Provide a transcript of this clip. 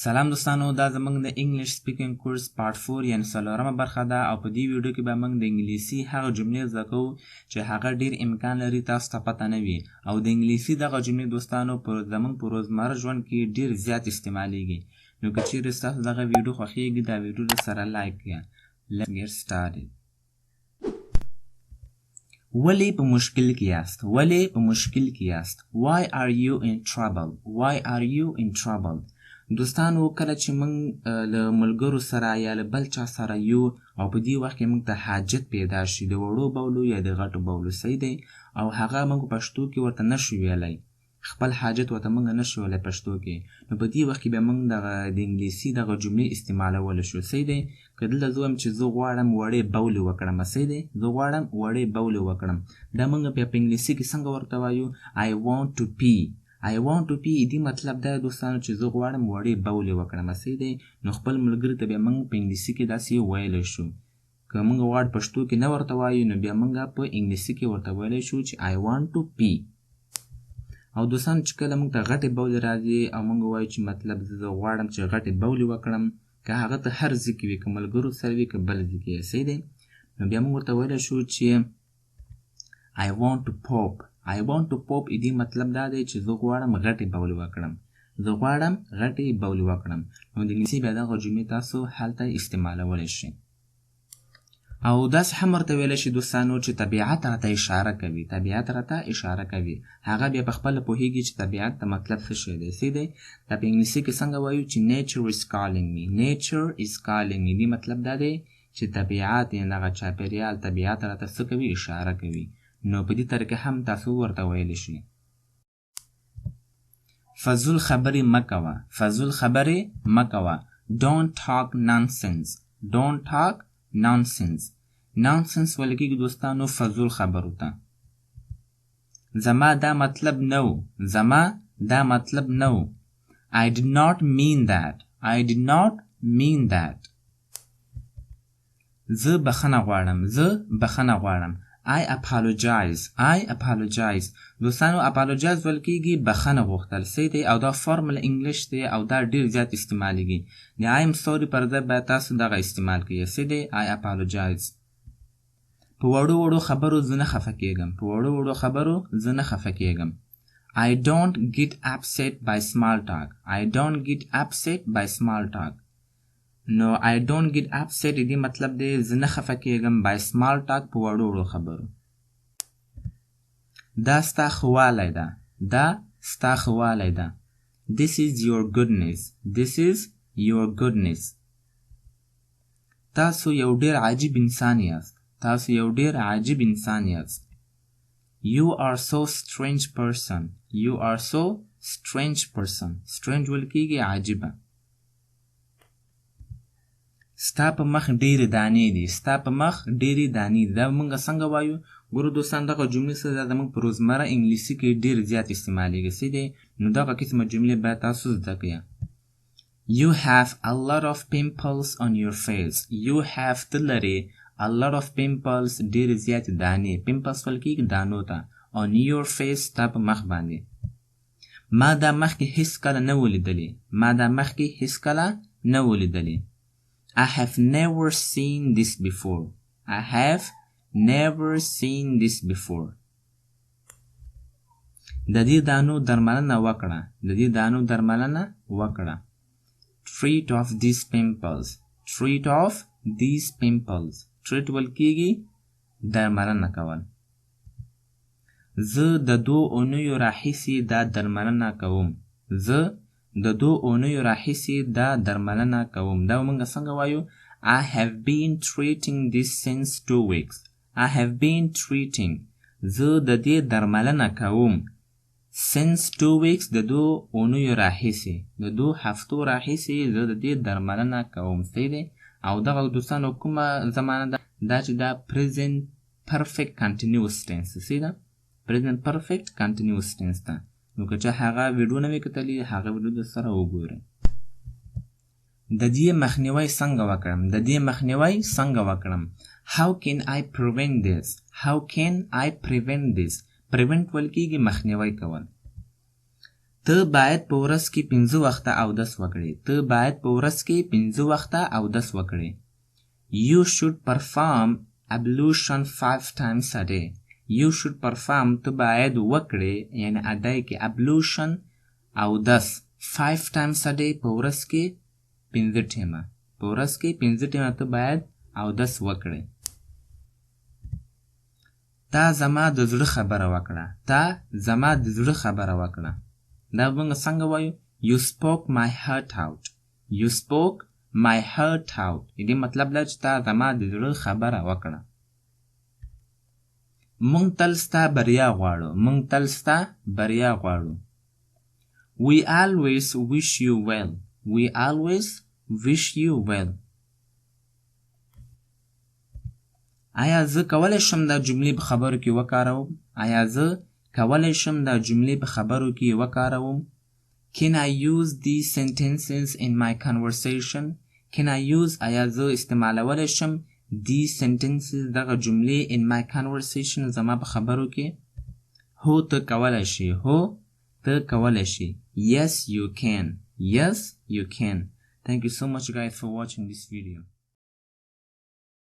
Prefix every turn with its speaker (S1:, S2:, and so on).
S1: سلام دوستانو، دا زمونږ د انګلیش سپیکینګ کورس پارت 4 یعنی څلورمه برخه ده او په دې ویډیو کې به موږ د انګلیسي هغه جملې زده کوو چې هغه ډیر امکان لري تاسو ته پته نه وي او د انګلیسي دغه جملې دوستانو زمونږ په روزمره ژوند کې ډیر زیات استعمالیږي. نو که چیرې ستاسو دغه ویډیو خوښیږي دا ویډیو درسره لایک کړئ. Let's get started. ولې په مشکل کې یاست؟ ولې په مشکل کې یاست؟ Why are you in trouble? Why are you in trouble? دوستانو کله چې موږ له ملګرو سره یا له بل چا سره یو او په دې وخت کې موږ ته حاجت پیدا شي د وړو بولو یا د غټو بولو صحیح دی او هغه موږ پښتو کې ورته نشو ویلی خپل حاجت ورته موږ نشو ویلی پښتو کې نو په دې وخت کې به موږ د انګلیسي دغه جملې استعمالولی شو صحیح دی که دلته زه وایم چې زه غواړم وړې بولې وکړم صحیح دی زه غواړم وړې بولې وکړم دا موږ بیا په انګلیسي کې څنګه ورته وایو I want to pee I want to pee دې مطلب دا دوستانو چې زه غواړم وړې بولې وکړم صحیح دی نو خپل ملګري ته بیا موږ په انګلیسي کې داسې ویلی شو که موږ غواړو پښتو کې نه ورته وایو نو بیا موږ په انګلیسي کې ورته ویلی شو چې I want to pee او دوستانو چې کله موږ ته غټې بولې راځي او موږ وایو چې مطلب زه غواړم چې غټې بولې وکړم که هغه ته هر ځای کې وي که ملګرو سره وي که بل ځای کې یې صحیح دی نو بیا موږ ورته ویلی شو چې I want to pop I want to pop دې مطلب دا دی چې زه غواړم غټې بولې وکړم زه غواړم غټې بولې وکړم نو د انګلیسي بیا دغه جملې تاسو هلته استعمالولی شئ او داسې هم ورته ویلی شي دوستانو چې طبیعت راته اشاره کوي طبیعت راته اشاره کوي هغه بیا په خپله پوهېږي چې طبیعت ته مطلب څه شی دی صحیح دی دا په انګلیسي کې څنګه وایو چې nature is calling me nature is calling me دې مطلب دا دی چې طبیعت یعنې دغه چاپېریال طبیعت راته څه کوي اشاره کوي نو په دې طریقه هم تاسو ورته ویلی شي فضول خبرې مه کوه فضول خبرې مه کوه don't talk nonsense don't talk nonsense nonsense ویل کېږي دوستانو فضول خبرو ته زما دا مطلب نه و زما دا مطلب نه و I did not mean that I did not mean that زه بخښنه غواړم زه بخښنه غواړم I apologize دوستانو apologize ویل کېږي بخښنه غوښتل صحیح دی او دا فارمل انګلیش دی او دا ډېر زیات استعمالیږي د I am sorry پر ځای باید تاسو دغه استعمال کړئ صحیح دی I apologize په وړو وړو خبرو زه نه خفه کېږم په وړو وړو خبرو زه نه خفه کېږم I don't get upset by small talk I don't get upset by small talk نو I don't get upset دې مطلب دی زه نه خفه کېږم by small talk په وړو وړو خبرو دا ستا ښهوالی ده دا ستا ښهوالی ده This is your goodness This is your goodness تاسو یو ډېر عجیب انسان یاست تاسو یو ډېر عجیب انسان یاست You are so strange person You are so strange person Strange ویل کېږي عجیبه ستا په مخ ډېرې دانې دي ستا په مخ ډېرې دانې دي دا موږ څنګه وایو ګورو دوستان دغه جملې څه ده زموږ په روزمره انګلیسي کې ډېر زیات استعمالیږي صحیح دی نو دغه قسمه جملې باید تاسو زده کړئ You have a lot of pimples on your face You have ته لرې a lot of pimples ډېرې زیاتې دانې pimples ویل کېږي دانو ته on your face ستا په مخ باندې ما دا مخکې هېڅ کله نه و لیدلې ما دا مخکې هېڅ کله نه و لیدلې I have never seen this before. I have never seen this before. د دې دانو درملنه وکړه. د دې دانو درملنه وکړه. Treat of these pimples. Treat of these pimples. Treat ویل کېږي درملنه کول. زه د 2 اونیو راهیسې دا درملنه کوم. زه د 2 اونیو راهیسې دا درملنه کوم دا موږ څنګه وایو I have been treating this since 2 weeks I have been treating زه د دې درملنه کوم since 2 weeks د 2 اونیو راهیسې د 2 هفتو راهیسې زه د دې درملنه کوم صحیح دی او دغه دوستانو کومه زمانه ده دا چې دا present perfect continuous tense صحیح ده present perfect continuous tense ده نو که چا هغه ویډیو نه وي کتلي هغه ویډیو درسره وګورئ د دې مخنیوی څنګه وکړم د دې مخنیوی څنګه وکړم How can I prevent this How can I prevent this Prevent ویل کېږي مخنیوی کول ته باید په ورځ کې 5 وخته اودس وکړې. ته باید په ورځ کې 5 وخته اودس وکړې. You should perform ablution 5 times a day. You should perform ته باید وکړې یعنی ادای کې ablution اودس 5 times a day په ورځ کې 5 ټیمه. په ورځ کې 5 ټیمه ته باید اودس وکړې. تا زما د زړه خبره وکړه. تا زما د زړه خبره وکړه. دا موږ څنګه وایو؟ You spoke my heart out. You spoke my heart out. دې مطلب دا چې تا زما د زړه خبره وکړه. موږ تل ستا بریا غواړو. موږ تل ستا بریا غواړو. We always wish you well. We always wish you well. آیا زه کولی شم دا جملې په خبرو کې وکاروم؟ آیا زه کولی شم دا جملې په خبرو کې وکاروم؟ Can I use these sentences in my conversation? Can I use آیا زه استعمالولی شم these sentences دغه جملې in my conversation زما په خبرو کې؟ هو ته کولی شي. هو ته کولی شي. Yes you can. Yes you can. Thank you so much guys for watching this video.